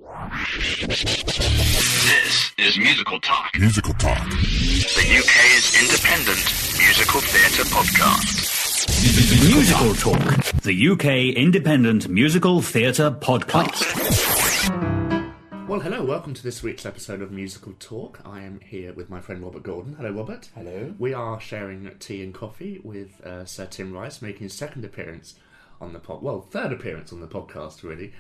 This is Musical Talk. Musical Talk. The UK's independent musical theatre podcast. Musical Talk, the UK independent musical theatre podcast. Well, hello, welcome to this week's episode of Musical Talk. I am here with my friend Robert Gordon. Hello, Robert. Hello. We are sharing tea and coffee with Sir Tim Rice, making his second appearance on the third appearance on the podcast, really.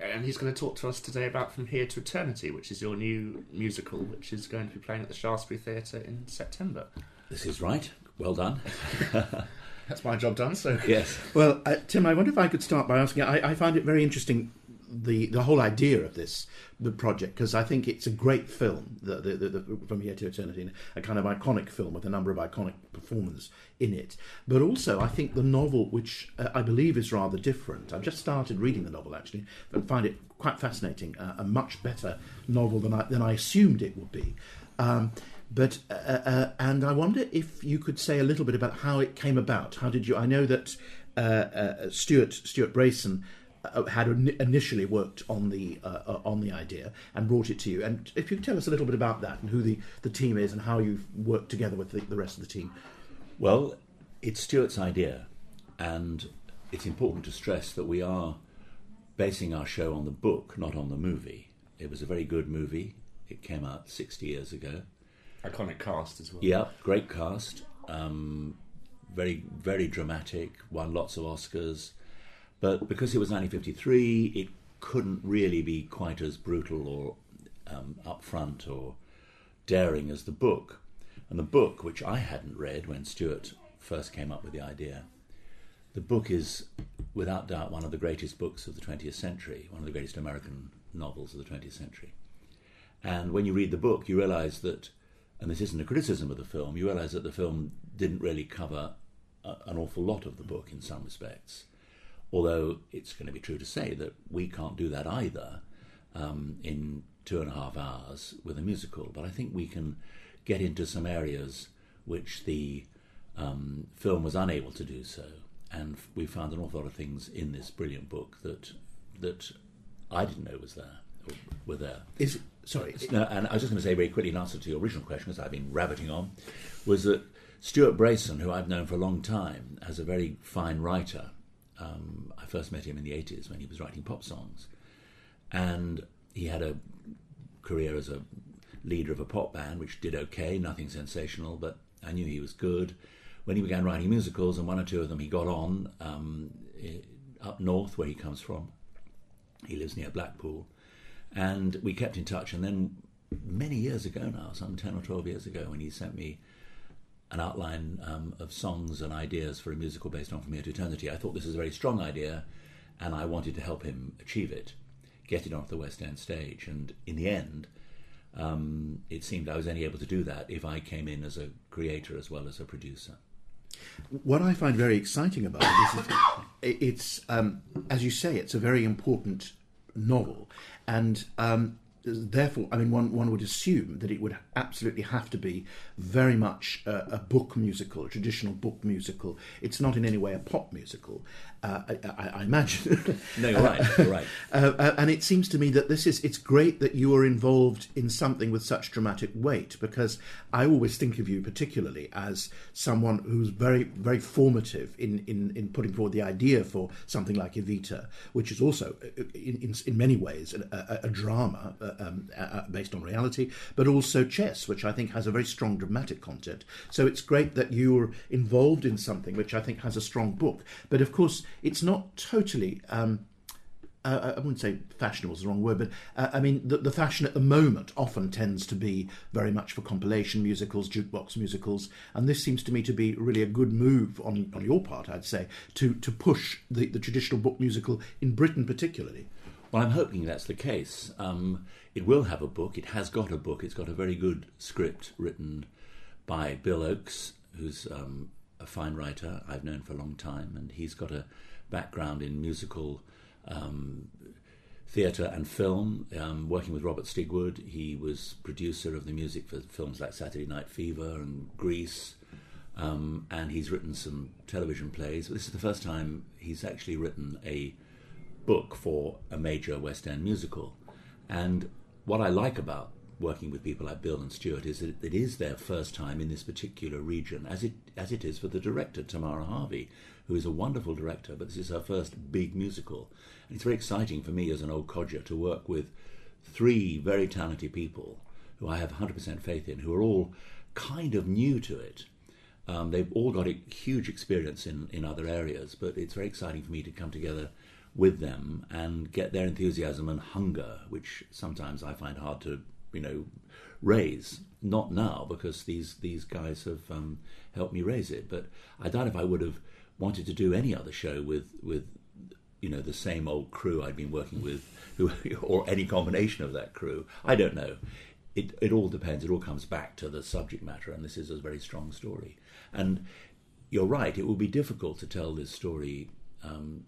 And he's going to talk to us today about From Here to Eternity, which is your new musical, which is going to be playing at the Shaftesbury Theatre in September. This is right. Well done. That's my job done, so... Yes. Well, Tim, I wonder if I could start by asking, I find it very interesting, the whole idea of the project, because I think it's a great film, the From Here to Eternity, a kind of iconic film with a number of iconic performers in it. But also, I think the novel, which I believe is rather different. I've just started reading the novel, actually, and find it quite fascinating, a much better novel than I assumed it would be. And I wonder if you could say a little bit about how it came about. How did you? I know that Stuart Brayson had initially worked on the idea and brought it to you. And if you could tell us a little bit about that and who the team is and how you've worked together with the rest of the team. Well, it's Stuart's idea, and it's important to stress that we are basing our show on the book, not on the movie. It was a very good movie. It came out 60 years ago. Iconic cast as well. Yeah, great cast. Very, very dramatic, won lots of Oscars. But because it was 1953, it couldn't really be quite as brutal or upfront or daring as the book. And the book, which I hadn't read when Stuart first came up with the idea, the book is, without doubt, one of the greatest books of the 20th century, one of the greatest American novels of the 20th century. And when you read the book, you realise that, and this isn't a criticism of the film, you realise that the film didn't really cover an awful lot of the book in some respects. Although it's going to be true to say that we can't do that either in 2.5 hours with a musical. But I think we can get into some areas which the film was unable to do so. And we found an awful lot of things in this brilliant book that I didn't know were there. No, and I was just going to say very quickly in answer to your original question, because I've been rabbiting on, was that Stuart Brayson, who I've known for a long time, as a very fine writer. I first met him in the 80s when he was writing pop songs. And he had a career as a leader of a pop band, which did okay, nothing sensational, but I knew he was good. When he began writing musicals, and one or two of them he got on, up north where he comes from. He lives near Blackpool. And we kept in touch, and then many years ago now, some 10 or 12 years ago, when he sent me an outline of songs and ideas for a musical based on From Here to Eternity, I thought this was a very strong idea, and I wanted to help him achieve it, get it onto the West End stage. And in the end, it seemed I was only able to do that if I came in as a creator as well as a producer. What I find very exciting about it is it's as you say, it's a very important novel, and therefore, I mean, one would assume that it would absolutely have to be very much a book musical, a traditional book musical. It's not in any way a pop musical, I imagine. No, you're right. You're right. And it seems to me that it's great that you are involved in something with such dramatic weight, because I always think of you particularly as someone who's very, very formative in putting forward the idea for something like Evita, which is also, in many ways, a drama based on reality, but also Chess, which I think has a very strong dramatic content. So it's great that you're involved in something which I think has a strong book. But of course, it's not totally, I wouldn't say fashionable is the wrong word, but I mean, the fashion at the moment often tends to be very much for compilation musicals, jukebox musicals, and this seems to me to be really a good move on your part, I'd say, to push the traditional book musical in Britain particularly. Well, I'm hoping that's the case. It will have a book. It has got a book. It's got a very good script written by Bill Oakes, who's a fine writer I've known for a long time, and he's got a background in musical theatre and film, working with Robert Stigwood. He was producer of the music for films like Saturday Night Fever and Grease, and he's written some television plays. This is the first time he's actually written a book for a major West End musical. And what I like about working with people like Bill and Stuart is that it is their first time in this particular region, as it is for the director, Tamara Harvey, who is a wonderful director, but this is her first big musical. And it's very exciting for me as an old codger to work with three very talented people who I have 100% faith in, who are all kind of new to it. They've all got a huge experience in other areas, but it's very exciting for me to come together with them and get their enthusiasm and hunger, which sometimes I find hard to raise. Not now, because these guys have helped me raise it. But I doubt if I would have wanted to do any other show with the same old crew I'd been working with, or any combination of that crew. I don't know. It all depends. It all comes back to the subject matter, and this is a very strong story. And you're right. It will be difficult to tell this story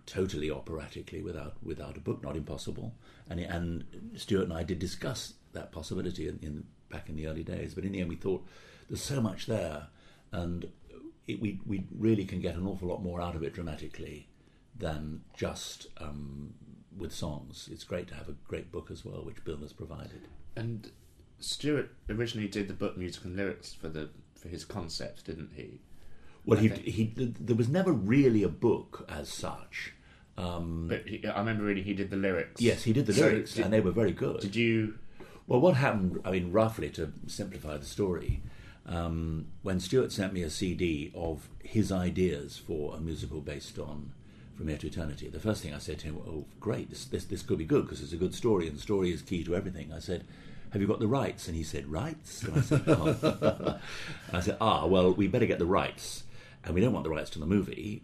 totally operatically without a book. Not impossible. And Stuart and I did discuss that possibility back in the early days, but in the end we thought there's so much there, and we really can get an awful lot more out of it dramatically than just with songs. It's great to have a great book as well, which Bill has provided. And Stuart originally did the book, music and lyrics for his concept, didn't he? Well, there was never really a book as such. But I remember reading he did the lyrics. Yes, he did the lyrics, and they were very good. Did you? Well, what happened, roughly to simplify the story, when Stuart sent me a CD of his ideas for a musical based on From Here to Eternity, the first thing I said to him, oh, great, this could be good, because it's a good story, and the story is key to everything. I said, have you got the rights? And he said, rights? And I said, oh. I said, well, we better get the rights. And we don't want the rights to the movie,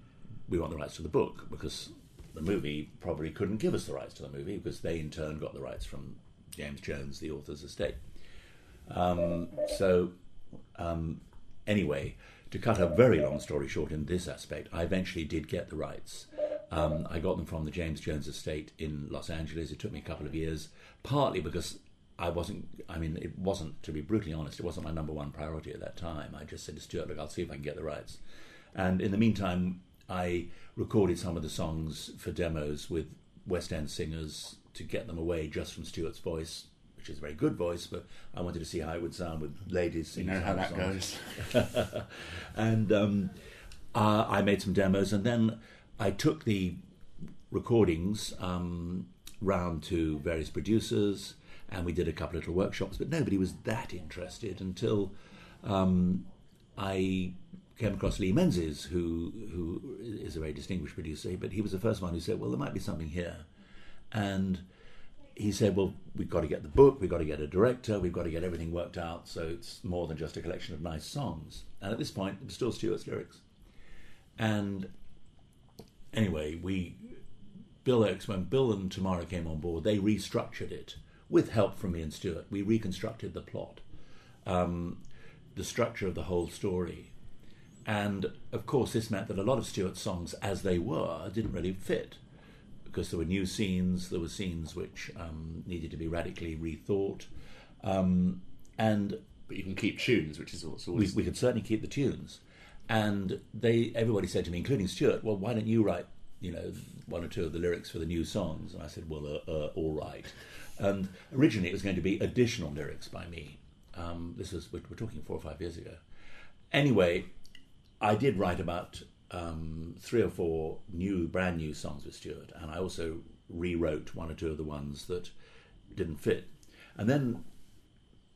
we want the rights to the book, because the movie probably couldn't give us the rights to the movie, because they in turn got the rights from James Jones, the author's estate. Anyway, to cut a very long story short in this aspect, I eventually did get the rights. I got them from the James Jones estate in Los Angeles. It took me a couple of years, partly because it wasn't, to be brutally honest, it wasn't my number one priority at that time. I just said to Stuart, look, I'll see if I can get the rights. And in the meantime, I recorded some of the songs for demos with West End singers to get them away just from Stuart's voice, which is a very good voice, but I wanted to see how it would sound with ladies singing. You know how that goes. And I made some demos, and then I took the recordings round to various producers, and we did a couple of little workshops, but nobody was that interested until I came across Lee Menzies, who is a very distinguished producer, but he was the first one who said, well, there might be something here. And he said, well, we've got to get the book, we've got to get a director, we've got to get everything worked out, so it's more than just a collection of nice songs. And at this point, it was still Stuart's lyrics. And anyway, when Bill and Tamara came on board, they restructured it with help from me and Stuart. We reconstructed the plot, the structure of the whole story. And of course, this meant that a lot of Stuart's songs, as they were, didn't really fit, because there were new scenes, there were scenes which needed to be radically rethought. But you can keep tunes, which is also always... We could certainly keep the tunes. And everybody said to me, including Stuart, well, why don't you write, one or two of the lyrics for the new songs? And I said, well, all right. And originally it was going to be additional lyrics by me. We're talking 4 or 5 years ago. Anyway, I did write about 3 or 4 brand new songs with Stuart, and I also rewrote 1 or 2 of the ones that didn't fit. And then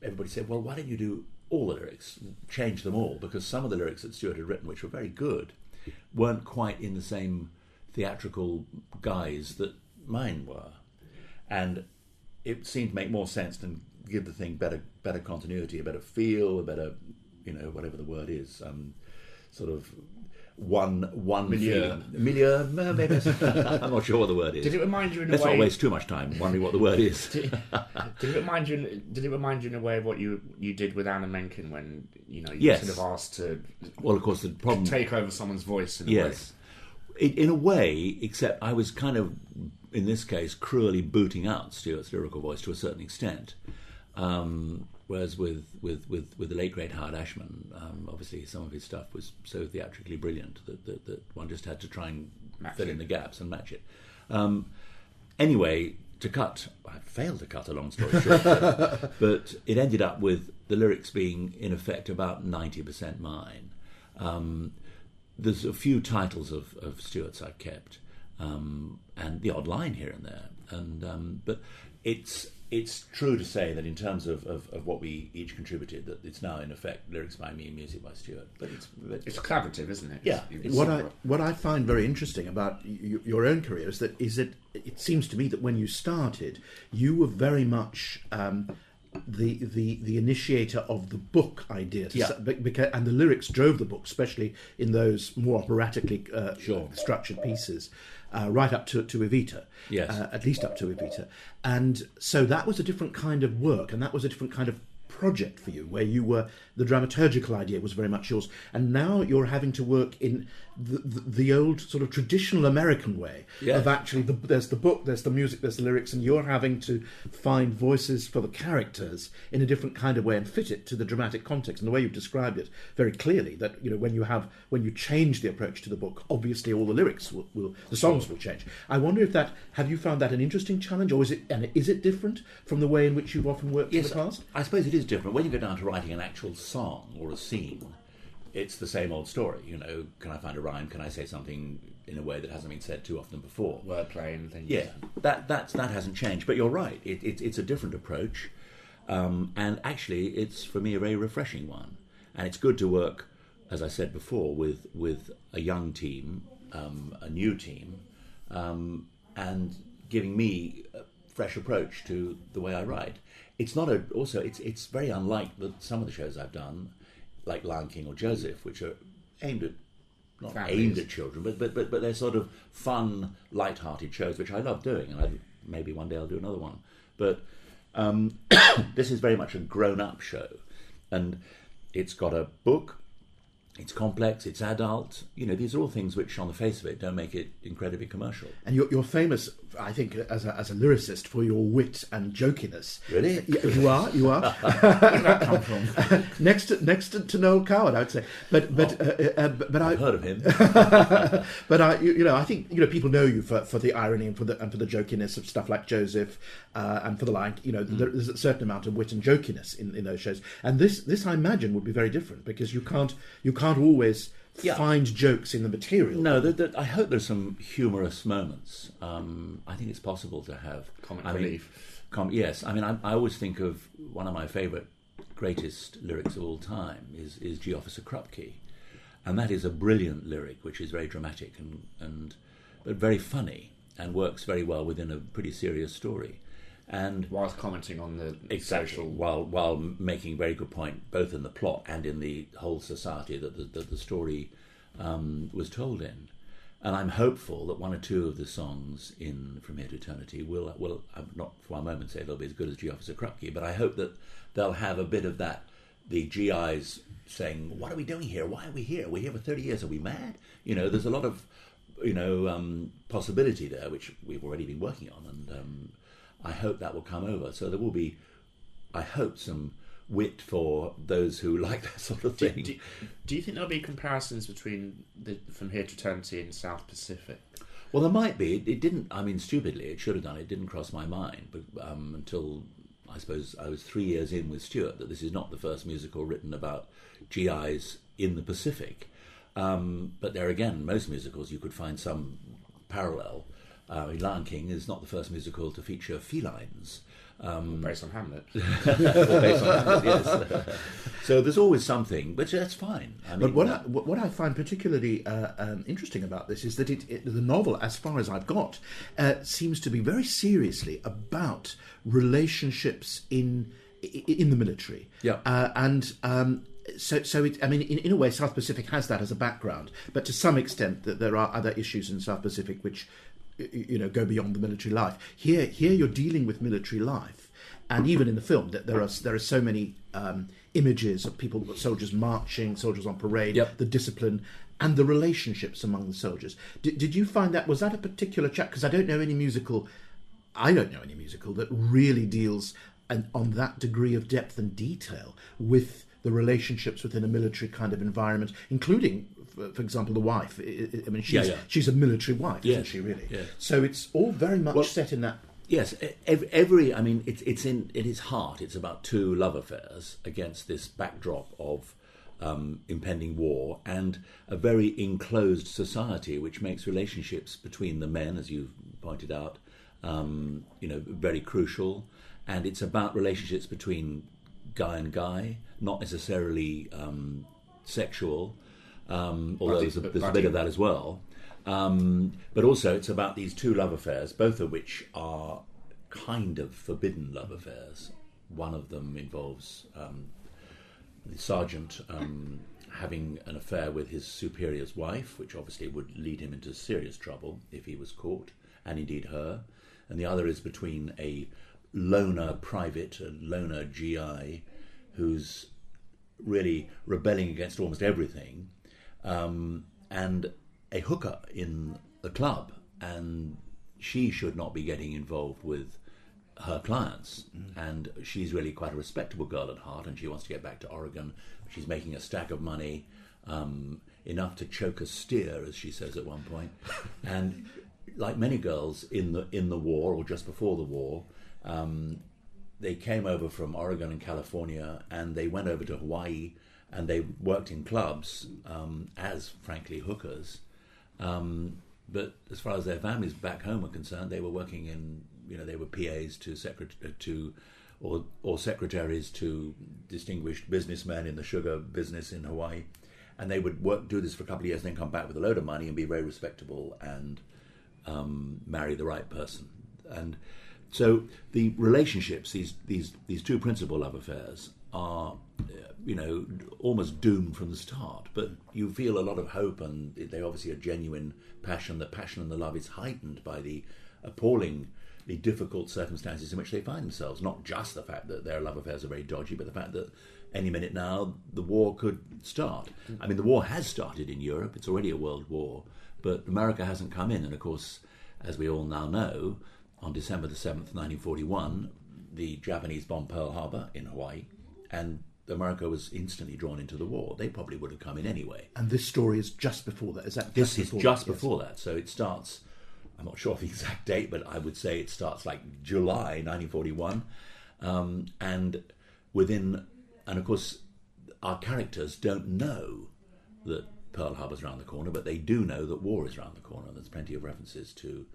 everybody said, well, why don't you do all the lyrics, change them all, because some of the lyrics that Stuart had written, which were very good, weren't quite in the same theatrical guise that mine were. And it seemed to make more sense and give the thing better continuity, a better feel, a better, whatever the word is, sort of one milieu. Milieu, maybe. I'm not sure what the word is. Did it remind you in a Let's way? not waste too much time wondering what the word is. Did it remind you in a way of what you did with Anna Menken when you Yes. sort of asked to? Well, of course, the problem take over someone's voice. In a yes, in a way, except I was kind of, in this case, cruelly booting out Stuart's lyrical voice to a certain extent. Whereas with the late great Howard Ashman, obviously some of his stuff was so theatrically brilliant that one just had to try and fill in the gaps and match it. Anyway, I failed to cut a long story short, but it ended up with the lyrics being, in effect, about 90% mine. There's a few titles of Stuart's I've kept, and the odd line here and there, but it's true to say that in terms of what we each contributed, that it's now in effect lyrics by me, music by Stuart. But it's collaborative, isn't it? Yeah. What I find very interesting about your own career is that it seems to me that when you started, you were very much the initiator of the book idea, and the lyrics drove the book, especially in those more operatically structured pieces. Right up to Evita, yes, at least up to Evita, and so that was a different kind of work, and that was a different kind of project for you, where the dramaturgical idea was very much yours, and now you're having to work in the old sort of traditional American way of actually there's the book, there's the music, there's the lyrics, and you're having to find voices for the characters in a different kind of way and fit it to the dramatic context. And the way you've described it very clearly, that when you change the approach to the book, obviously all the lyrics the songs will change. I wonder if have you found that an interesting challenge, or is it different from the way in which you've often worked in the past? I suppose it is different. When you go down to writing an actual song or a scene, it's the same old story. Can I find a rhyme? Can I say something in a way that hasn't been said too often before? Wordplay and things. Yeah, that hasn't changed. But you're right. It's a different approach, and actually, it's for me a very refreshing one. And it's good to work, as I said before, with a young team, a new team, and giving me a fresh approach to the way I write. It's not it's very unlike some of the shows I've done, like Lion King or Joseph, which are aimed at children, but they're sort of fun, light-hearted shows, which I love doing, and maybe one day I'll do another one. But this is very much a grown-up show, and it's got a book. It's complex, it's adult. These are all things which, on the face of it, don't make it incredibly commercial. And you're famous, I think, as a lyricist for your wit and jokiness. Really? You are. Where did that come from? next to Noel Coward, I would say. But I've heard of him. But I think people know you for the irony and for the jokiness of stuff like Joseph, and for the Lion. There's a certain amount of wit and jokiness in those shows. And this I imagine would be very different, because you can't always find jokes in the material. No, I hope there's some humorous moments. I think it's possible to have comic relief. Yes, I always think of one of my favourite, greatest lyrics of all time is G Officer Krupke, and that is a brilliant lyric, which is very dramatic but very funny, and works very well within a pretty serious story. And whilst commenting on the social, while making a very good point, both in the plot and in the whole society that the story was told in. And I'm hopeful that one or two of the songs in From Here to Eternity will not for a moment say they'll be as good as G Officer Krupke, but I hope that they'll have a bit of that, the GIs saying, what are we doing here? Why are we here? We're here for 30 years. Are we mad? There's a lot of possibility there, which we've already been working on, and I hope that will come over. So there will be, I hope, some wit for those who like that sort of thing. Do you think there'll be comparisons between From Here to Eternity and South Pacific? Well, there might be. It didn't, stupidly, it should have done. It didn't cross my mind but, until, I suppose, I was 3 years in with Stuart, that this is not the first musical written about GIs in the Pacific. But there again, most musicals, you could find some parallel. Lion King is not the first musical to feature felines. Based on Hamlet. Based on Hamlet, yes. So there's always something, but that's fine. But what I find particularly interesting about this is that the novel, as far as I've got, seems to be very seriously about relationships in the military. Yeah. So in a way, South Pacific has that as a background, but to some extent that there are other issues in South Pacific which go beyond the military life. Here you're dealing with military life, and even in the film, that there are so many images of soldiers marching, soldiers on parade, the discipline, and the relationships among the soldiers. Did you find was that a particular chapter? Because I don't know any musical that really deals on that degree of depth and detail with the relationships within a military kind of environment, including for example, the wife. I mean, she's a military wife, Yes. isn't she? Really. Yes. So it's all very much set in that. Yes, every. I mean, it's in its heart. It's about two love affairs against this backdrop of impending war and a very enclosed society, which makes relationships between the men, as you've pointed out, very crucial. And it's about relationships between guy and guy, not necessarily sexual, although there's a bit of that as well. But also it's about these two love affairs, both of which are kind of forbidden love affairs. One of them involves the sergeant having an affair with his superior's wife, which obviously would lead him into serious trouble if he was caught, and indeed her. And the other is between a loner private, a loner GI, who's really rebelling against almost everything, and a hooker in the club, and she should not be getting involved with her clients. And she's really quite a respectable girl at heart, and she wants to get back to Oregon. She's making a stack of money, enough to choke a steer, as she says at one point. And like many girls in the war, or just before the war, they came over from Oregon and California, and they went over to Hawaii, and they worked in clubs as, frankly, hookers. But as far as their families back home were concerned, they were working in, they were PAs or secretaries to distinguished businessmen in the sugar business in Hawaii, and they would do this for a couple of years, and then come back with a load of money and be very respectable and marry the right person. And so the relationships, these two principal love affairs, are almost doomed from the start. But you feel a lot of hope, and they obviously a genuine passion. The passion and the love is heightened by the appallingly difficult circumstances in which they find themselves. Not just the fact that their love affairs are very dodgy, but the fact that any minute now the war could start. I mean, the war has started in Europe. It's already a world war, but America hasn't come in. And of course, as we all now know, on December the 7th, 1941, the Japanese bombed Pearl Harbor in Hawaii, and America was instantly drawn into the war. They probably would have come in anyway. And this story is just before that. Is that this is just before that? So it starts, I'm not sure of the exact date, but I would say it starts like July 1941. And of course, our characters don't know that Pearl Harbor's around the corner, but they do know that war is around the corner. There's plenty of references to,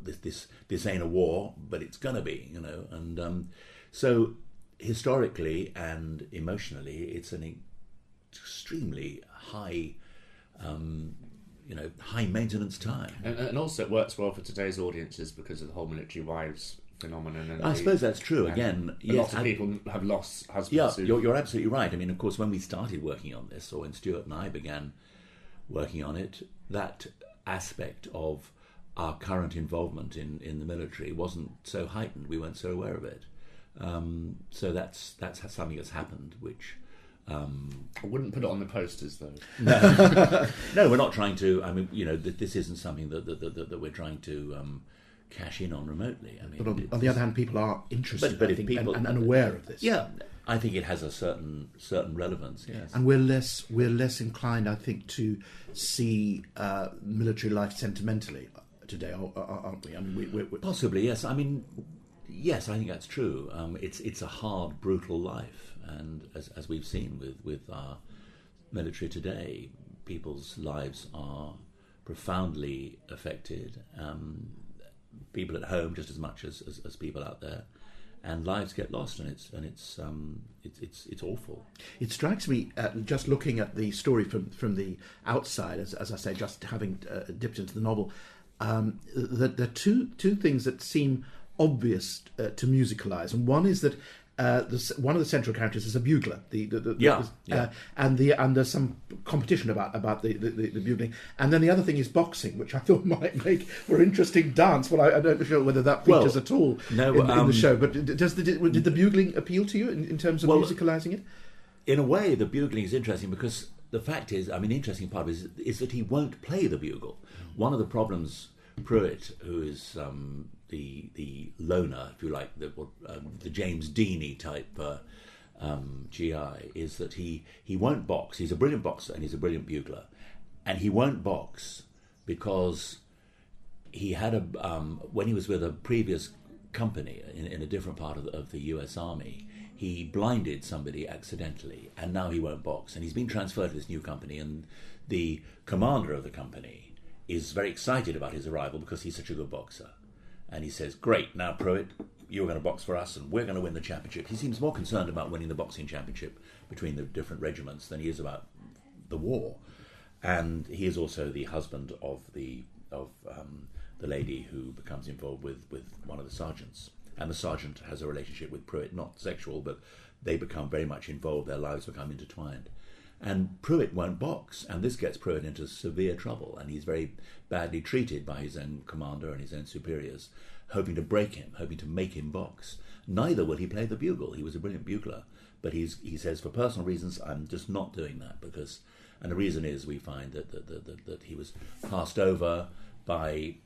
this ain't a war, but it's gonna be, and so historically and emotionally, it's an extremely high, high maintenance time. And also it works well for today's audiences because of the whole military wives phenomenon. And I suppose that's true. Again, lots of people have lost husbands. Yeah, you're absolutely right. I mean, of course, when we started working on this, or when Stuart and I began working on it, that aspect of our current involvement in the military wasn't so heightened. We weren't so aware of it. So that's something that's happened, which I wouldn't put it on the posters, though. No, we're not trying to. I mean, this isn't something that we're trying to cash in on remotely. I mean, but on the other hand, people are interested, but I if think, people and aware of this. Yeah, I think it has a certain relevance. Yes, and we're less inclined, I think, to see military life sentimentally today, aren't we? I mean, we're possibly, yes. I mean, yes, I think that's true. It's a hard, brutal life, and as we've seen with our military today, people's lives are profoundly affected. People at home just as much as people out there, and lives get lost, and it's awful. It strikes me, just looking at the story from the outside, as I say, just having dipped into the novel, that there are two things that seem obvious to musicalise, and one is that one of the central characters is a bugler. And there's some competition about the bugling, and then the other thing is boxing, which I thought might make for interesting dance. Well, I don't know whether that features at all in the show. But did the bugling appeal to you in terms of musicalising it? In a way, the bugling is interesting because the fact is, I mean, the interesting part is that he won't play the bugle. One of the problems Pruitt, who is the loner, if you like, the James Deany type GI, is that he won't box. He's a brilliant boxer and he's a brilliant bugler, and he won't box because he had when he was with a previous company in a different part of the US Army, he blinded somebody accidentally, and now he won't box, and he's been transferred to this new company, and the commander of the company is very excited about his arrival because he's such a good boxer, and he says, great, now Pruitt, you're going to box for us and we're going to win the championship. He seems more concerned about winning the boxing championship between the different regiments than he is about the war. And he is also the husband of the lady who becomes involved with one of the sergeants. And the sergeant has a relationship with Pruitt, not sexual, but they become very much involved, their lives become intertwined. And Pruitt won't box, and this gets Pruitt into severe trouble, and he's very badly treated by his own commander and his own superiors, hoping to break him, hoping to make him box. Neither will he play the bugle. He was a brilliant bugler, but he says, for personal reasons, I'm just not doing that, because... And the reason is, we find that he was passed over by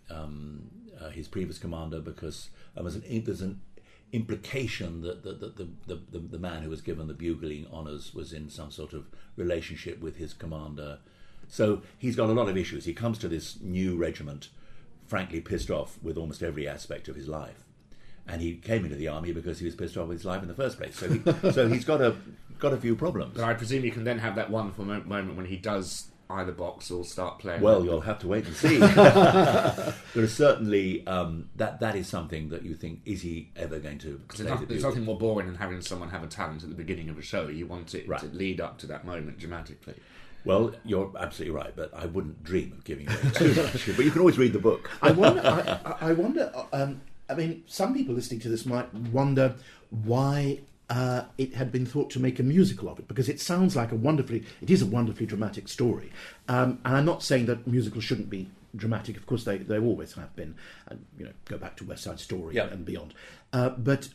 his previous commander because there's an implication that the man who was given the bugling honours was in some sort of relationship with his commander. So he's got a lot of issues. He comes to this new regiment frankly pissed off with almost every aspect of his life. And he came into the army because he was pissed off with his life in the first place. So he's got a few problems. But I presume you can then have that wonderful moment when he does either box or start playing. Well, you'll have to wait and see. There is certainly that is something that you think, is he ever going to? There's nothing more boring than having someone have a talent at the beginning of a show. You want it to lead up to that moment dramatically. Well, you're absolutely right, but I wouldn't dream of giving away too much. But you can always read the book. I wonder. I mean, some people listening to this might wonder why it had been thought to make a musical of it, because it sounds like it is a wonderfully dramatic story. And I'm not saying that musicals shouldn't be dramatic. Of course, they always have been. And go back to West Side Story and beyond. But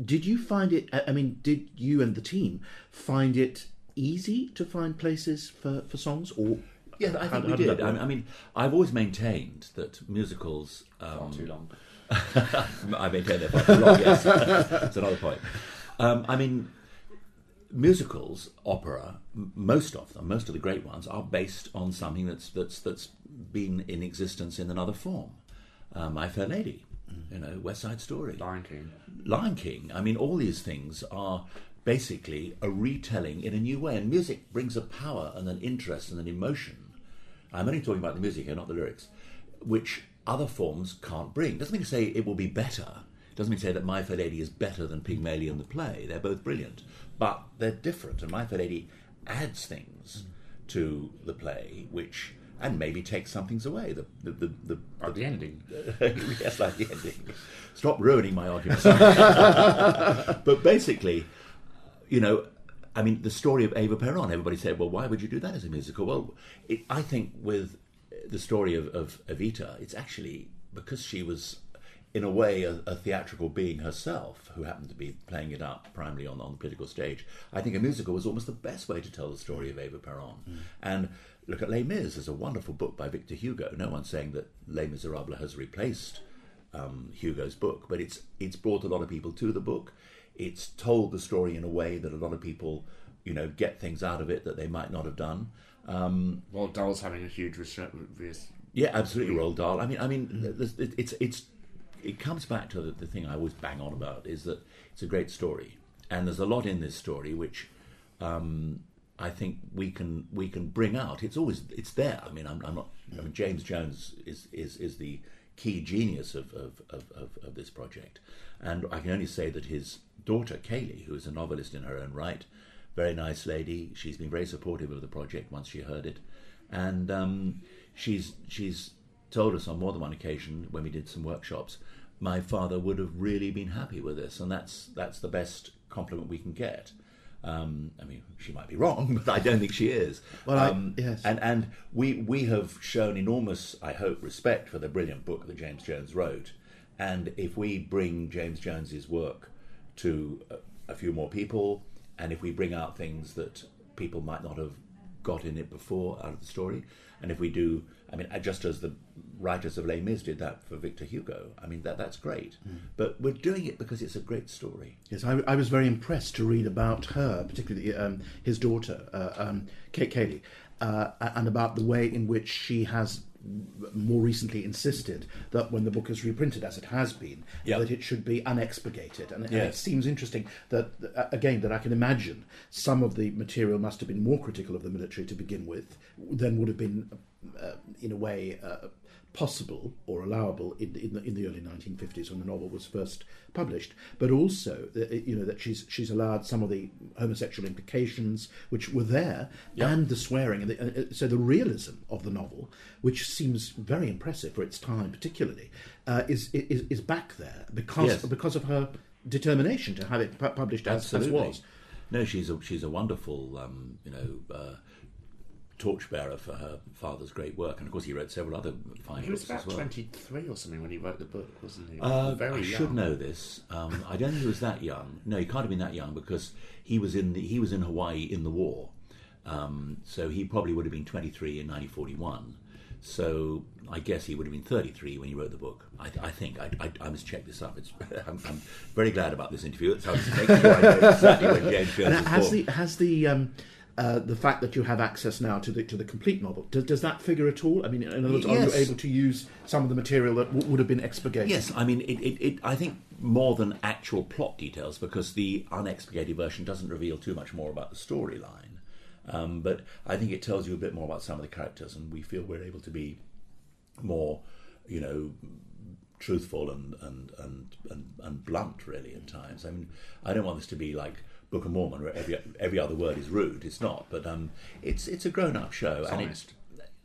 did you find it? I mean, did you and the team find it easy to find places for songs, or? Yeah, I think we did. I mean, I've always maintained that musicals... far too long. I maintain they're far too long, yes. That's another point. I mean, musicals, opera, most of the great ones, are based on something that's been in existence in another form. My Fair Lady, West Side Story. Lion King. I mean, all these things are... basically a retelling in a new way, and music brings a power and an interest and an emotion. I'm only talking about the music here, not the lyrics, which other forms can't bring. Doesn't mean to say it will be better. Doesn't mean to say that My Fair Lady is better than Pygmalion the play. They're both brilliant, but they're different, and My Fair Lady adds things to the play, which and maybe takes some things away. Like the ending. Yes, like the ending. Stop ruining my argument. But basically, I mean, the story of Eva Peron, everybody said, well, why would you do that as a musical? Well, I think with the story of Evita, it's actually because she was, in a way, a theatrical being herself, who happened to be playing it up primarily on the political stage. I think a musical was almost the best way to tell the story of Eva Peron. And look at Les Mis as a wonderful book by Victor Hugo. No one's saying that Les Miserables has replaced Hugo's book, but it's brought a lot of people to the book. It's told the story in a way that a lot of people, get things out of it that they might not have done. Roald Dahl's having a huge research. Yeah, absolutely, Roald Dahl. I mean, it comes back to the thing I always bang on about, is that it's a great story, and there's a lot in this story which I think we can bring out. It's there. I mean, James Jones is the key genius of this project, and I can only say that his daughter Kaylee, who is a novelist in her own right, very nice lady, she's been very supportive of the project once she heard it, and she's told us on more than one occasion when we did some workshops, my father would have really been happy with this, and that's the best compliment we can get. I mean, she might be wrong, but I don't think she is. Well, yes. And we have shown enormous, I hope, respect for the brilliant book that James Jones wrote. And if we bring James Jones's work to a few more people, and if we bring out things that people might not have got in it before out of the story. And if we do, I mean, just as the writers of Les Mis did that for Victor Hugo, I mean, that's great. But we're doing it because it's a great story. Yes, I was very impressed to read about her, particularly his daughter, Kate Cayley, and about the way in which she has more recently insisted that when the book is reprinted, as it has been, that it should be unexpurgated. And it seems interesting that, again, that I can imagine some of the material must have been more critical of the military to begin with than would have been, in a way, possible or allowable in the early 1950s when the novel was first published, but also that she's allowed some of the homosexual implications which were there, and the swearing, and so the realism of the novel, which seems very impressive for its time, particularly, is back there because of her determination to have it published as was. No, she's a wonderful torchbearer for her father's great work, and of course he wrote several other fine books as well. He was about 23 or something when he wrote the book, wasn't he? I should know this. I don't think he was that young. No, he can't have been that young because he was in Hawaii in the war, so he probably would have been 23 in 1941. So I guess he would have been 33 when he wrote the book. I think I must check this up. I'm very glad about this interview. So I was making sure I know exactly when James Jones was born. The fact that you have access now to the complete novel, does that figure at all? I mean, in other words, are you able to use some of the material that would have been expurgated? Yes, I mean, it I think more than actual plot details, because the unexpurgated version doesn't reveal too much more about the storyline. But I think it tells you a bit more about some of the characters, and we feel we're able to be more, truthful and blunt, really, at times. I mean, I don't want this to be like Book of Mormon, where every other word is rude. It's not, but it's a grown-up show, it's and honest.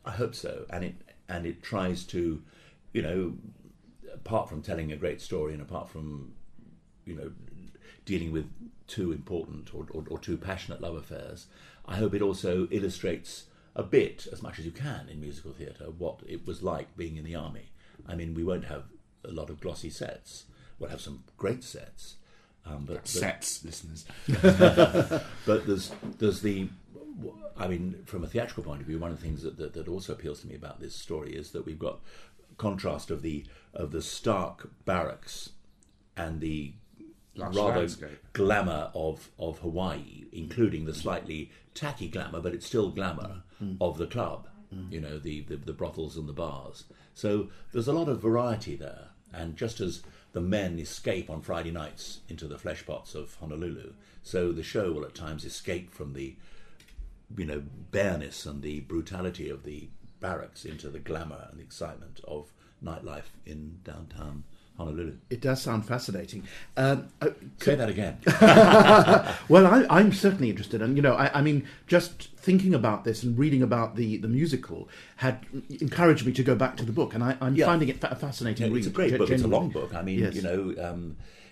I hope so, and it tries to, apart from telling a great story, and apart from, dealing with too important or too passionate love affairs, I hope it also illustrates a bit, as much as you can in musical theatre, what it was like being in the army. I mean, we won't have a lot of glossy sets. We'll have some great sets. But sets, listeners. But there's the, I mean, from a theatrical point of view, one of the things that also appeals to me about this story is that we've got contrast of the stark barracks and the rather glamour of Hawaii, including the slightly tacky glamour, but it's still glamour of the club. The brothels and the bars. So there's a lot of variety there, and just as the men escape on Friday nights into the flesh pots of Honolulu, so the show will at times escape from the, bareness and the brutality of the barracks into the glamour and the excitement of nightlife in downtown Honolulu. It does sound fascinating. Say that again. Well, I'm certainly interested, and I mean, just thinking about this and reading about the musical had encouraged me to go back to the book, and I'm finding it a fascinating read. It's a great book. Genuinely. It's a long book. I mean, Yes.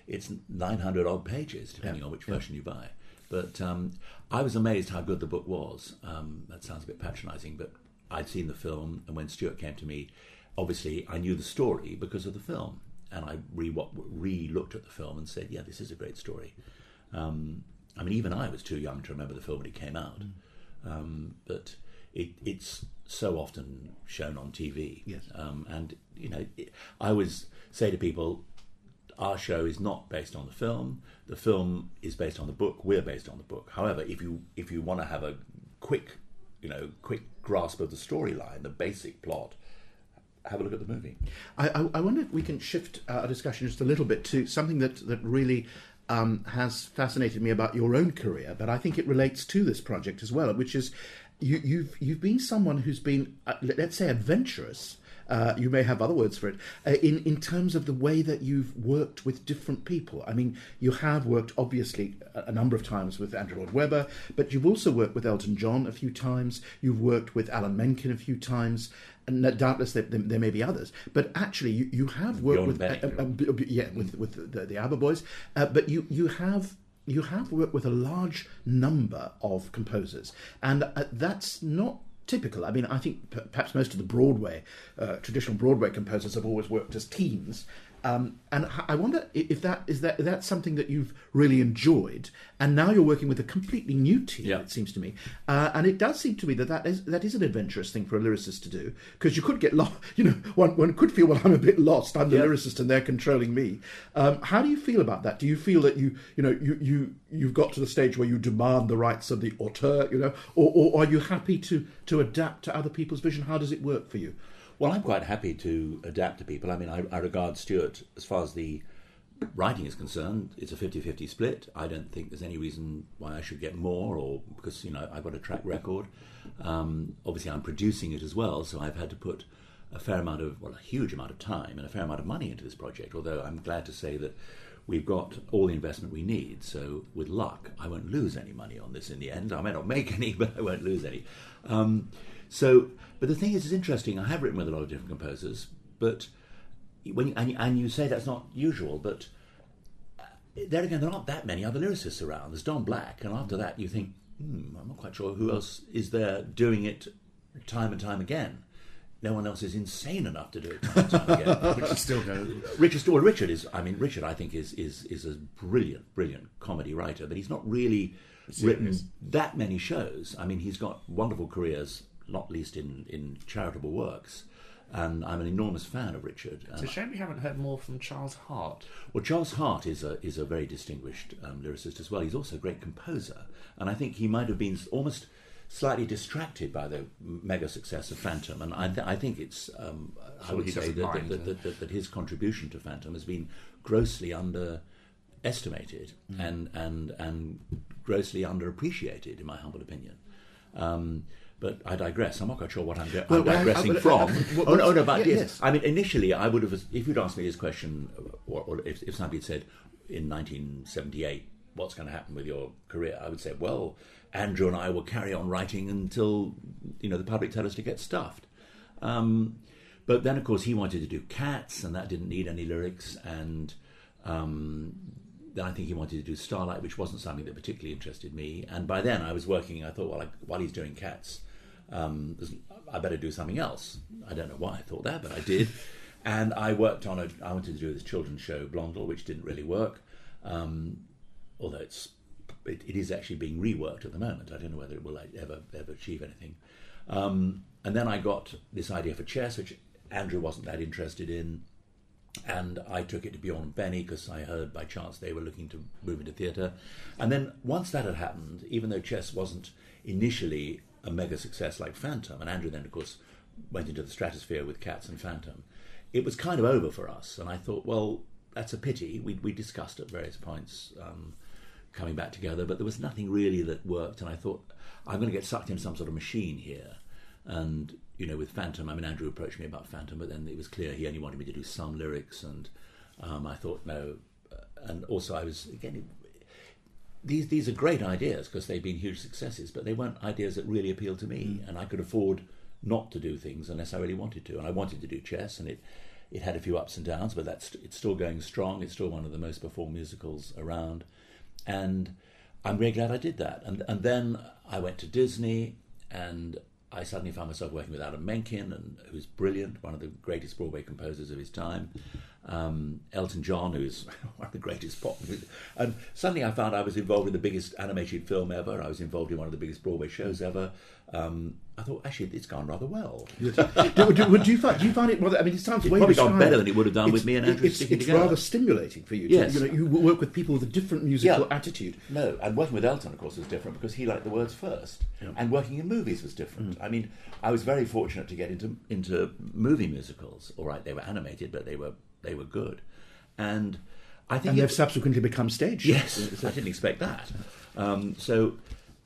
It's 900 odd pages, depending on which version you buy. But I was amazed how good the book was. That sounds a bit patronising, but I'd seen the film, and when Stuart came to me, obviously I knew the story because of the film. And I re-looked at the film and said, yeah, this is a great story. I mean, even I was too young to remember the film when it came out. But it's so often shown on TV. Yes. I always say to people, our show is not based on the film. The film is based on the book. We're based on the book. However, if you want to have a quick grasp of the storyline, the basic plot, have a look at the movie. I wonder if we can shift our discussion just a little bit to something that really has fascinated me about your own career, but I think it relates to this project as well, which is you've been someone who's been, let's say, adventurous. You may have other words for it, in terms of the way that you've worked with different people. I mean, you have worked, obviously, a number of times with Andrew Lloyd Webber, but you've also worked with Elton John a few times, you've worked with Alan Menken a few times, and doubtless there may be others. But actually, you have worked with the ABBA boys, but you have worked with a large number of composers, and that's not typical. I mean, I think perhaps most of the Broadway, traditional Broadway composers have always worked as teams, And I wonder if that's something that you've really enjoyed, and now you're working with a completely new team. Yeah. It seems to me, and it does seem to me that is an adventurous thing for a lyricist to do, because you could get lost. One could feel, well, I'm a bit lost. I'm the lyricist, and they're controlling me. How do you feel about that? Do you feel that you've got to the stage where you demand the rights of the auteur, or are you happy to adapt to other people's vision? How does it work for you? Well, I'm quite happy to adapt to people. I mean, I regard Stuart, as far as the writing is concerned, it's a 50-50 split. I don't think there's any reason why I should get more, or because, I've got a track record. Obviously, I'm producing it as well, so I've had to put a huge amount of time and a fair amount of money into this project, although I'm glad to say that we've got all the investment we need, so with luck, I won't lose any money on this in the end. I may not make any, but I won't lose any. But the thing is, it's interesting. I have written with a lot of different composers, but and you say that's not usual, but there again, there aren't that many other lyricists around. There's Don Black, and after that, you think, I'm not quite sure who else is there doing it time and time again. No one else is insane enough to do it time and time again. Richard still goes. Richard, I think, is a brilliant comedy writer, but he's not really written that many shows. I mean, he's got wonderful careers, not least in charitable works, and I'm an enormous fan of Richard. It's a shame we haven't heard more from Charles Hart. Well, Charles Hart is a very distinguished lyricist as well. He's also a great composer, and I think he might have been almost slightly distracted by the mega success of Phantom, and I think it's I would say that his contribution to Phantom has been grossly underestimated and grossly underappreciated, in my humble opinion. But I digress. I'm not quite sure what I'm digressing from. Yes. I mean, initially, I would have, if you'd asked me this question, or if somebody had said in 1978, what's going to happen with your career? I would say, well, Andrew and I will carry on writing until, the public tell us to get stuffed. But then, of course, he wanted to do Cats, and that didn't need any lyrics, and then I think he wanted to do Starlight, which wasn't something that particularly interested me. And by then I was working, I thought, well, while he's doing Cats, I better do something else. I don't know why I thought that, but I did. And I worked on I wanted to do this children's show, Blondel, which didn't really work. Although it is actually being reworked at the moment. I don't know whether it will ever achieve anything. And then I got this idea for Chess, which Andrew wasn't that interested in. And I took it to Bjorn and Benny because I heard by chance they were looking to move into theatre. And then once that had happened, even though Chess wasn't initially a mega success like Phantom, and Andrew then, of course, went into the stratosphere with Cats and Phantom, it was kind of over for us. And I thought, well, that's a pity. We discussed at various points coming back together, but there was nothing really that worked. And I thought, I'm going to get sucked into some sort of machine here. And with Phantom, I mean, Andrew approached me about Phantom, but then it was clear he only wanted me to do some lyrics, and I thought no. And also, I was again, these are great ideas because they've been huge successes, but they weren't ideas that really appealed to me, and I could afford not to do things unless I really wanted to. And I wanted to do Chess, and it had a few ups and downs, but it's still going strong. It's still one of the most performed musicals around, and I'm very glad I did that. And then I went to Disney, and I suddenly found myself working with Alan Menken, who's brilliant, one of the greatest Broadway composers of his time. Elton John, who's one of the greatest pop music. And suddenly I found I was involved in the biggest animated film ever. I was involved in one of the biggest Broadway shows ever. I thought, actually, it's gone rather well. do you find it? Well, I mean, it sounds way probably gone better than it would have done with me and Andrew sticking together. It's rather stimulating for you. Yes. You work with people with a different musical attitude. No, and working with Elton, of course, was different because he liked the words first. Yeah. And working in movies was different. I mean, I was very fortunate to get into movie musicals. All right, they were animated, but they were good. And I think they've subsequently become stage. Yes, I didn't expect that. So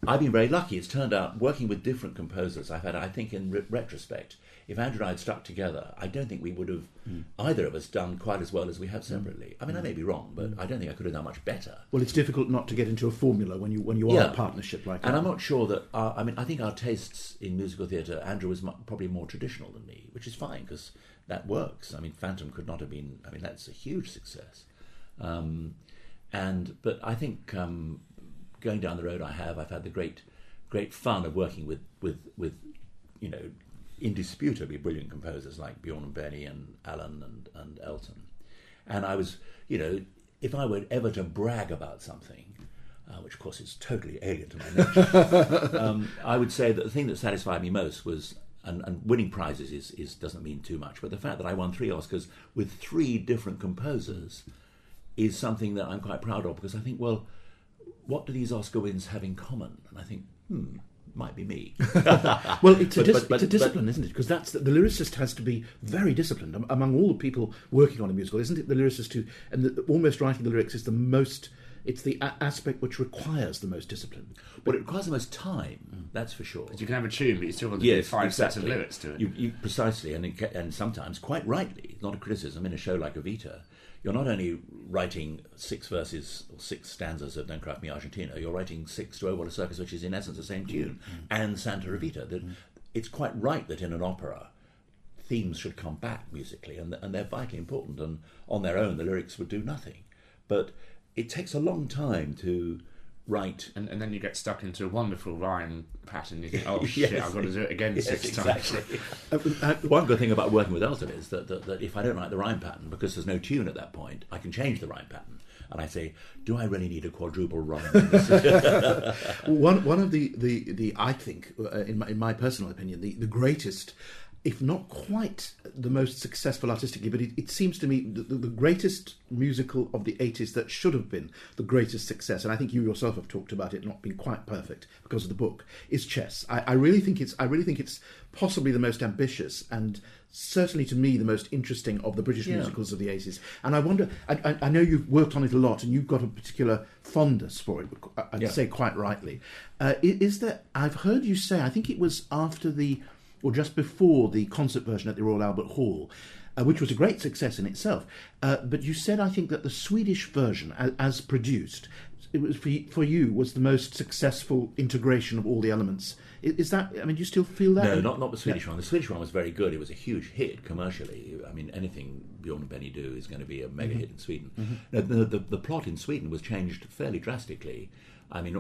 I've been very lucky. It's turned out working with different composers. I think in retrospect, if Andrew and I had stuck together, I don't think we would have either of us done quite as well as we have separately. I mean, I may be wrong, but I don't think I could have done much better. Well, it's difficult not to get into a formula when you are a partnership like that. And I'm not sure that. I think our tastes in musical theatre, Andrew was probably more traditional than me, which is fine because that works. I mean, Phantom could not have been. I mean, that's a huge success. But I think going down the road I've had the great fun of working with indisputably brilliant composers like Bjorn and Benny and Alan and Elton. And I was, if I were ever to brag about something, which of course is totally alien to my nature, I would say that the thing that satisfied me most was, and winning prizes is doesn't mean too much, but the fact that I won 3 Oscars with 3 different composers is something that I'm quite proud of, because I think, well, what do these Oscar wins have in common? And I think, might be me. Well, it's a discipline, isn't it? Because the lyricist has to be very disciplined. Among all the people working on a musical, isn't it the lyricist who, and almost writing the lyrics is the most, it's the aspect which requires the most discipline. Well, it requires the most time, that's for sure. Because you can have a tune, but you still want to do 5 sets of lyrics to it. You precisely, and sometimes, quite rightly, not a criticism, in a show like Evita, you're not only writing 6 verses or 6 stanzas of Don't Cry For Me Argentina, you're writing 6 to Oh What a Circus, which is in essence the same tune, and Santa Evita. It's quite right that in an opera, themes should come back musically, and they're vitally important, and on their own the lyrics would do nothing. But it takes a long time to write. And then you get stuck into a wonderful rhyme pattern. You think, oh shit, I've got to do it again 6 times. One good thing about working with Elton is that if I don't like the rhyme pattern, because there's no tune at that point, I can change the rhyme pattern. And I say, do I really need a quadruple rhyme? One of the I think, in my personal opinion, the greatest, if not quite the most successful artistically, but it seems to me the greatest musical of the 80s that should have been the greatest success, and I think you yourself have talked about it not being quite perfect because of the book, is Chess. I really think it's possibly the most ambitious and certainly to me the most interesting of the British musicals of the 80s. And I wonder, I know you've worked on it a lot and you've got a particular fondness for it, I'd say quite rightly. Is there, I've heard you say, I think it was after or just before the concert version at the Royal Albert Hall, which was a great success in itself. But you said, I think, that the Swedish version, as produced, it was for you was the most successful integration of all the elements. Is that? I mean, do you still feel that? No, not the Swedish one. The Swedish one was very good. It was a huge hit commercially. I mean, anything Bjorn and Benny do is going to be a mega hit in Sweden. No, the plot in Sweden was changed fairly drastically. I mean,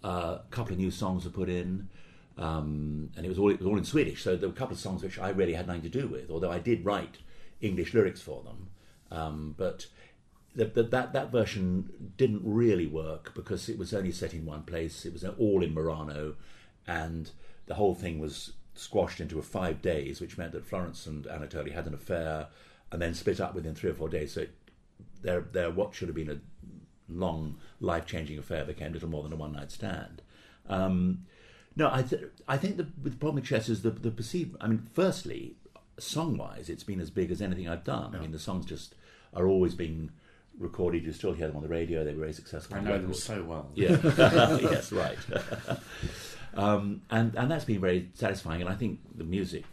a couple of new songs were put in. And it was all in Swedish, so there were a couple of songs which I really had nothing to do with, although I did write English lyrics for them. But that version didn't really work because it was only set in one place. It was all in Murano, and the whole thing was squashed into 5 days, which meant that Florence and Anatoly had an affair and then split up within 3 or 4 days. So their what should have been a long, life-changing affair became little more than a one-night stand. No, I think the problem with Chess is the perceived. I mean, firstly, song-wise, it's been as big as anything I've done. I mean, the songs just are always being recorded. You still hear them on the radio. They were very successful. I know them so well. Yeah, yes, right. And that's been very satisfying. And I think the music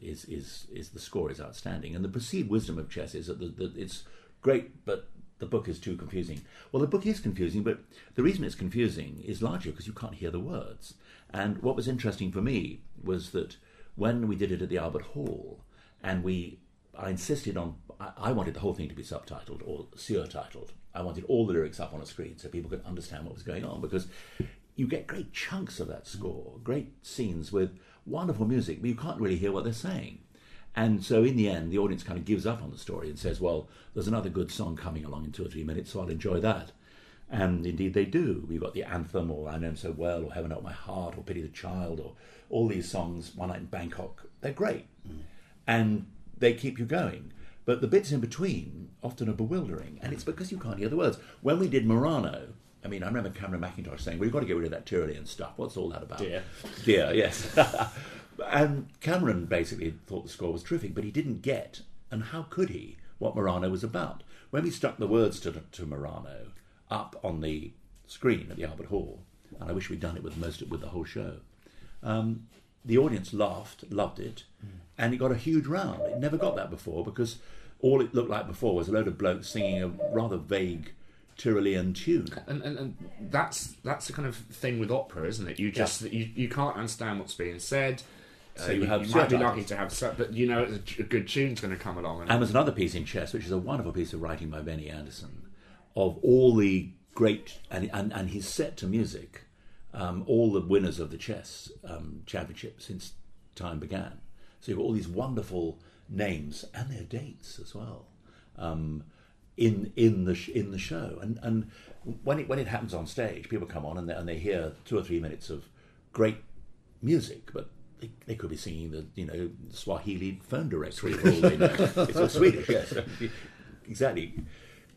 is the score is outstanding. And the perceived wisdom of Chess is that it's great, but the book is too confusing. Well, the book is confusing, but the reason it's confusing is largely because you can't hear the words. And what was interesting for me was that when we did it at the Albert Hall, and I insisted on, I wanted the whole thing to be subtitled or surtitled. I wanted all the lyrics up on a screen so people could understand what was going on, because you get great chunks of that score, great scenes with wonderful music, but you can't really hear what they're saying. And so in the end, the audience kind of gives up on the story and says, well, there's another good song coming along in 2 or 3 minutes, so I'll enjoy that. And indeed they do. We've got the anthem, or I Know Him So Well, or Heaven Help My Heart, or Pity the Child, or all these songs, One Night in Bangkok. They're great. And they keep you going. But the bits in between often are bewildering, and it's because you can't hear the words. When we did Murano, I mean, I remember Cameron McIntosh saying, well, you've got to get rid of that Tyrolean stuff. What's all that about? Dear, yes. And Cameron basically thought the score was terrific, but he didn't get, and how could he, what Murano was about. When we stuck the words to Murano up on the screen at the Albert Hall, and I wish we'd done it with the whole show, the audience laughed, loved it, and it got a huge round. It never got that before, because all it looked like before was a load of blokes singing a rather vague Tyrolean tune. And that's the kind of thing with opera, isn't it? You just you can't understand what's being said. So you have might be lucky to have, but you know a good tune's going to come along. And there's another piece in Chess, which is a wonderful piece of writing by Benny Anderson, of all the great, and he's set to music, all the winners of the chess championship since time began. So you've got all these wonderful names and their dates as well. in the show. And when it happens on stage, people come on and they hear 2 or 3 minutes of great music, but they could be singing the Swahili phone directory for all they know. It's all Swedish, yes, exactly.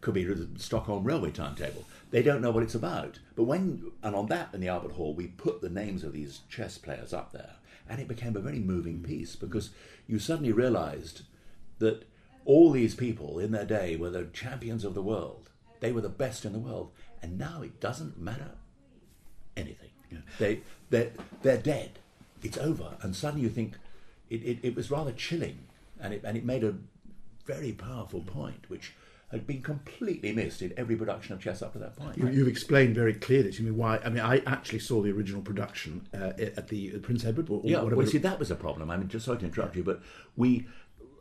Could be the Stockholm Railway timetable. They don't know what it's about. But on that in the Albert Hall, we put the names of these chess players up there, and it became a very moving piece, because you suddenly realised that all these people in their day were the champions of the world. They were the best in the world, and now it doesn't matter anything. Yeah. They're dead. It's over, and suddenly you think it was rather chilling, and it made a very powerful point, which had been completely missed in every production of chess up to that point. You've explained very clearly to me why. I mean, I actually saw the original production at the Prince Edward. Well, see, that was a problem. I mean, just sorry to interrupt you, but we,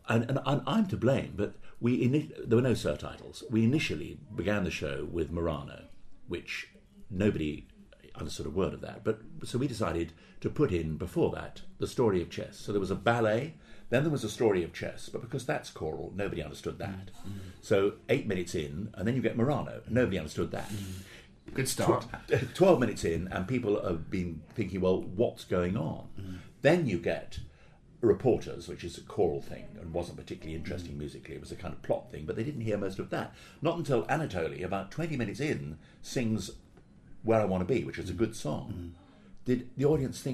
and I'm to blame, but there were no surtitles. We initially began the show with Murano, which nobody understood a word of that. But so we decided to put in before that the story of chess. So there was a ballet, then there was a story of chess, but because that's choral, nobody understood that. So 8 minutes in, and then you get Murano, and nobody understood that. Good start. 12 minutes in, and people have been thinking, well, what's going on? Then you get Reporters, which is a choral thing and wasn't particularly interesting musically. It was a kind of plot thing, but they didn't hear most of that. Not until Anatoly, about 20 minutes in, sings Where I Want to Be, which is a good song. Did the audience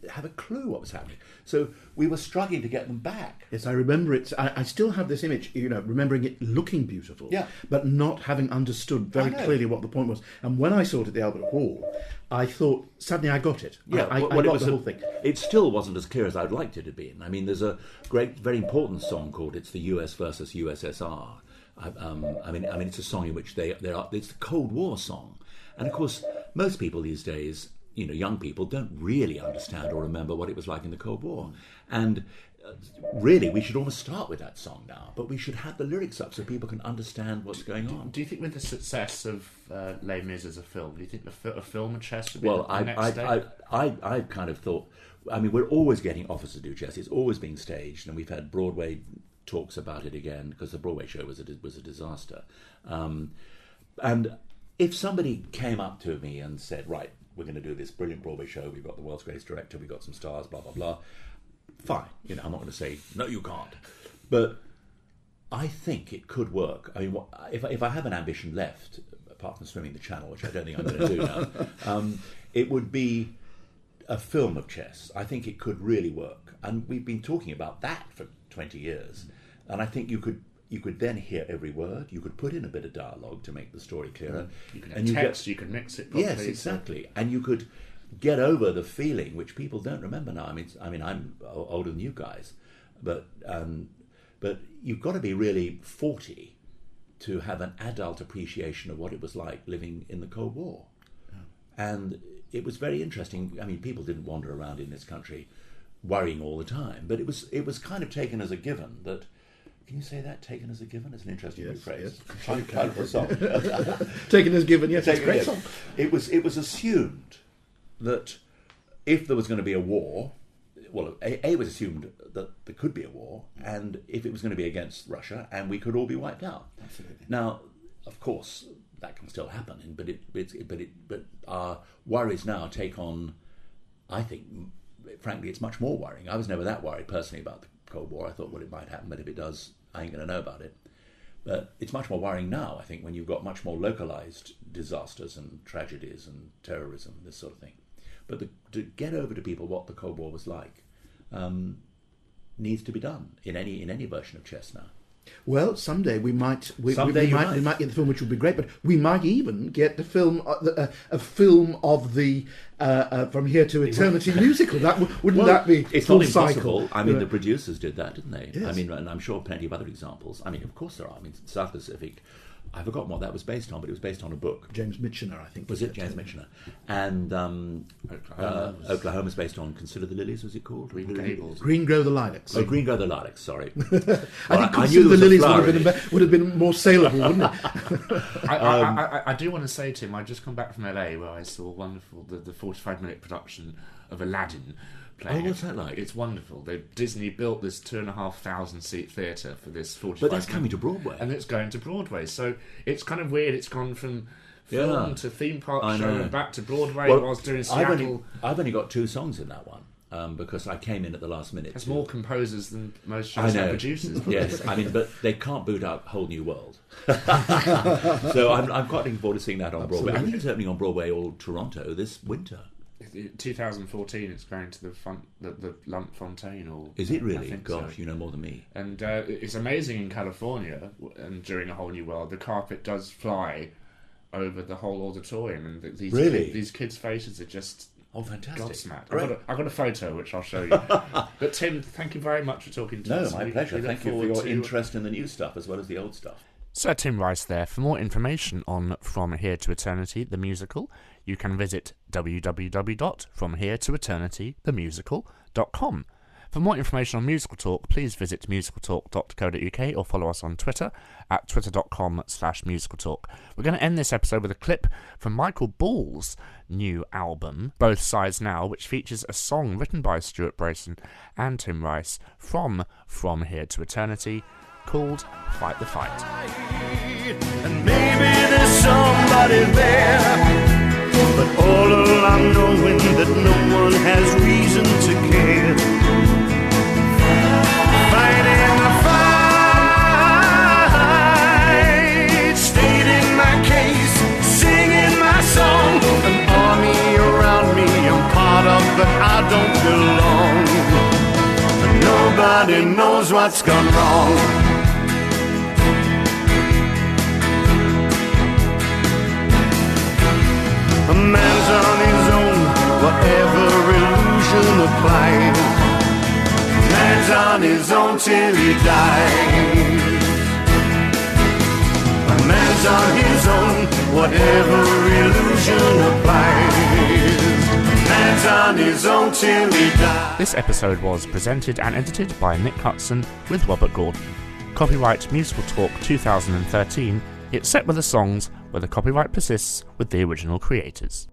have a clue what was happening? So we were struggling to get them back. Yes, I remember it. I still have this image, remembering it looking beautiful, but not having understood very clearly what the point was. And when I saw it at the Albert Hall, I thought, suddenly I got it. I got the whole thing. It still wasn't as clear as I'd liked it to be. I mean, there's a great, very important song called "It's the US versus USSR." I mean, it's a song in which it's the Cold War song, and of course, most people these days, young people don't really understand or remember what it was like in the Cold War. And really, we should almost start with that song now, but we should have the lyrics up so people can understand what's going on. Do you think with the success of Les Mis as a film, do you think a film of chess would be the next step? I've kind of thought, I mean, we're always getting offers to do chess. It's always being staged, and we've had Broadway talks about it again, because the Broadway show was a disaster. And if somebody came up to me and said, right, we're going to do this brilliant Broadway show, we've got the world's greatest director, we've got some stars, blah, blah, blah, fine. I'm not going to say, no, you can't. But I think it could work. I mean, if I have an ambition left, apart from swimming the channel, which I don't think I'm going to do now, it would be a film of chess. I think it could really work. And we've been talking about that for 20 years. And I think you could then hear every word. You could put in a bit of dialogue to make the story clearer. You can have text, you can mix it properly. Yes, exactly. And you could get over the feeling, which people don't remember now. I mean, I'm older than you guys, but you've got to be really 40 to have an adult appreciation of what it was like living in the Cold War. Yeah. And it was very interesting. I mean, people didn't wander around in this country worrying all the time, but it was kind of taken as a given that. Can you say that? Taken as a given? It's an interesting phrase. Yes. Taken as given, yes. It's a great song. It was assumed that if there was going to be a war, well, it was assumed that there could be a war, and if it was going to be against Russia, and we could all be wiped out. Absolutely. Now, of course, that can still happen, but our worries now take on. I think, frankly, it's much more worrying. I was never that worried personally about the Cold War. I thought, well, it might happen, but if it does, I ain't going to know about it. But it's much more worrying now, I think, when you've got much more localised disasters and tragedies and terrorism, this sort of thing. But to get over to people what the Cold War was like needs to be done in any version of chess now. Well, someday we might get the film, which would be great. But we might even get the film, a film of the From Here to Eternity musical. Wouldn't that be? It's full not impossible. Cycle? I mean, the producers did that, didn't they? Yes. I mean, and I'm sure plenty of other examples. I mean, of course there are. I mean, South Pacific. I've forgotten what that was based on, but it was based on a book. James Michener, I think. Was it James Michener? And Oklahoma's based on Consider the Lilies, was it called? Green Grow the Lilacs. Oh, Green Grow the Lilacs, sorry. I think Consider the Lilies would have been more saleable, wouldn't it? I do want to say, Tim, I've just come back from LA where I saw the 45-minute production of Aladdin playing. Oh, what's that like? It's wonderful. Disney built this 2,500 seat theatre for this 45. But that's coming to Broadway. And it's going to Broadway. So it's kind of weird. It's gone from film to theme park show and back to Broadway. Well, whilst doing Seattle. I've only got 2 songs in that one. Because I came in at the last minute. There's more composers than most shows have producers. Yes, I mean, but they can't boot out Whole New World. So I'm quite looking forward to seeing that on Broadway. I think it's opening on Broadway or Toronto this winter. 2014, it's going to the Lump Fontaine. Or is it really? I think Gosh, so. you know more than me. And it's amazing in California, and during A Whole New World, the carpet does fly over the whole auditorium, and these kids' faces are just... Oh, fantastic. Godsmacked. I've got a photo which I'll show you. But Tim, thank you very much for talking to us. No, my pleasure. Thank you for your interest in the new stuff as well as the old stuff. Sir Tim Rice there. For more information on From Here to Eternity, the musical, you can visit www.fromheretoeternitythemusical.com. For more information on Musical Talk, please visit musicaltalk.co.uk or follow us on Twitter at twitter.com/musicaltalk. We're going to end this episode with a clip from Michael Ball's new album, Both Sides Now, which features a song written by Stuart Brayson and Tim Rice from Here to Eternity called Fight the Fight. And maybe there's somebody there, but all along knowing that no one has reason to care. Fighting the fight, stating my case, singing my song. An army around me I'm part of, but I don't belong. Nobody knows what's gone wrong. A man's on his own, whatever illusion applies. Man's on his own till he dies. A man's on his own, whatever illusion applies. Man's on his own till he dies. This episode was presented and edited by Nick Hudson with Robert Gordon. Copyright Musical Talk 2013. It's set with the songs where the copyright persists with the original creators.